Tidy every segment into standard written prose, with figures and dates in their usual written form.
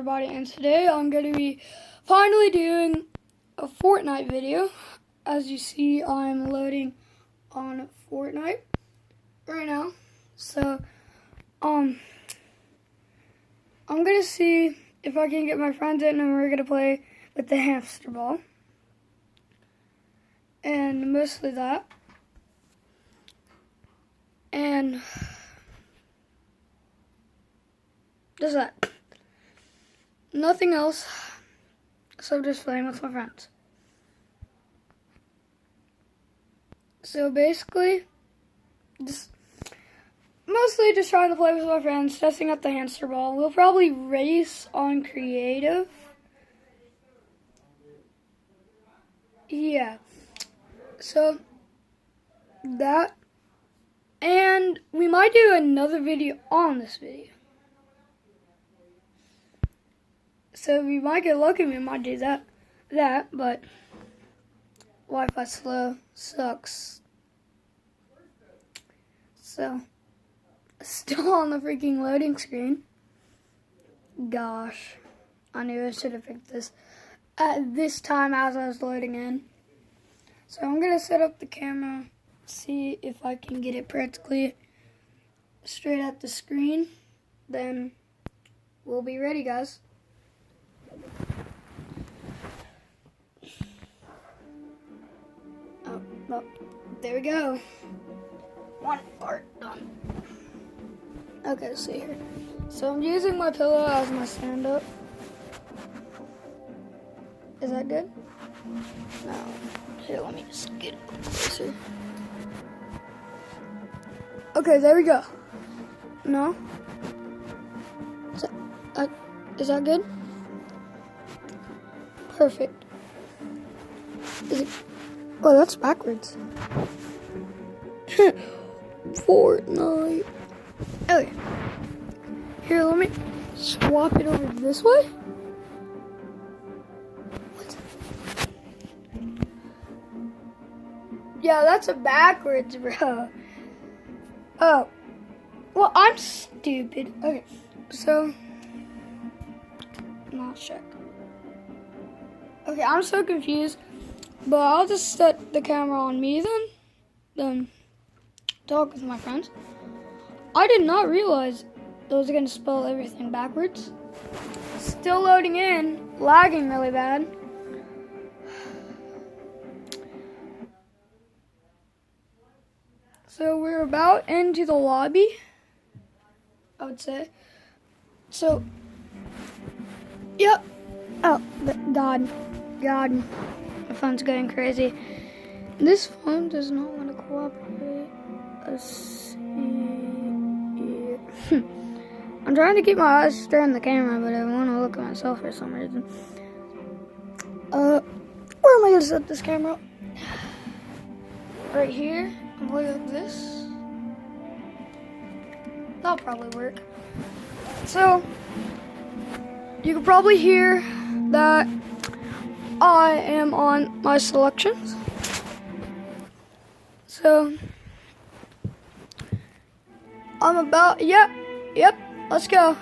everybody, and today I'm going to be finally doing a Fortnite video. As you see, I'm loading on Fortnite right now. So, I'm going to see if I can get my friends in and we're going to play with the hamster ball. And mostly that. And just that. Nothing else. So just playing with my friends. So basically, mostly just trying to play with my friends, testing out the hamster ball. We'll probably race on creative. Yeah. So that, and we might do another video on this video. So we might get lucky, we might do that, but Wi-Fi slow sucks. So, still on the freaking loading screen. Gosh, I knew I should have picked this at this time as I was loading in. So I'm gonna set up the camera, see if I can get it practically straight at the screen. Then we'll be ready, guys. Oh, there we go. One part done. Okay, let's see here. So I'm using my pillow as my stand-up. Is that good? No. Here, let me just get a little closer. Okay, there we go. No? Is that good? Perfect. Is it? Oh, that's backwards. Fortnite. Okay. Here, let me swap it over this way. What? Yeah, that's a backwards, bro. Oh. Well, I'm stupid. Okay, so not check. Okay, I'm so confused. But I'll just set the camera on me then talk with my friends. I did not realize it was going to spell everything backwards. Still loading in, lagging really bad. So we're about into the lobby, I would say. So, yep. Oh, God. My phone's going crazy. This phone does not want to cooperate. Let's see. I'm trying to keep my eyes straight on the camera, but I want to look at myself for some reason. Where am I going to set this camera? Right here. I'm going like this. That'll probably work. So, you can probably hear that I am on my selections. So I'm about, yep, let's go.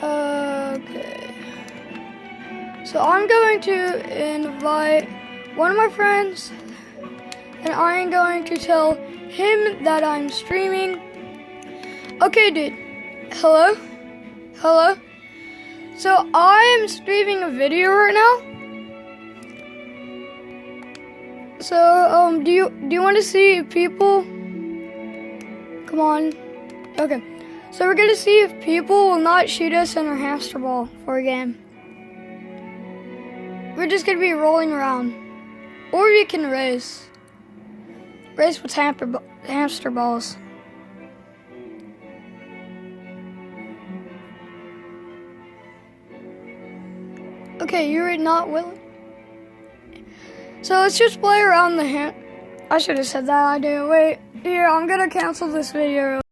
Okay. So I'm going to invite one of my friends, and I am going to tell him that I'm streaming. Okay, dude. Hello? So I am streaming a video right now. So do you want to see people? Come on. Okay. So we're gonna see if people will not shoot us in our hamster ball for a game. We're just gonna be rolling around, or we can race with hamster balls. Okay, you're not willing. So let's just play around the I should have said that. I didn't. Wait, here, I'm gonna cancel this video.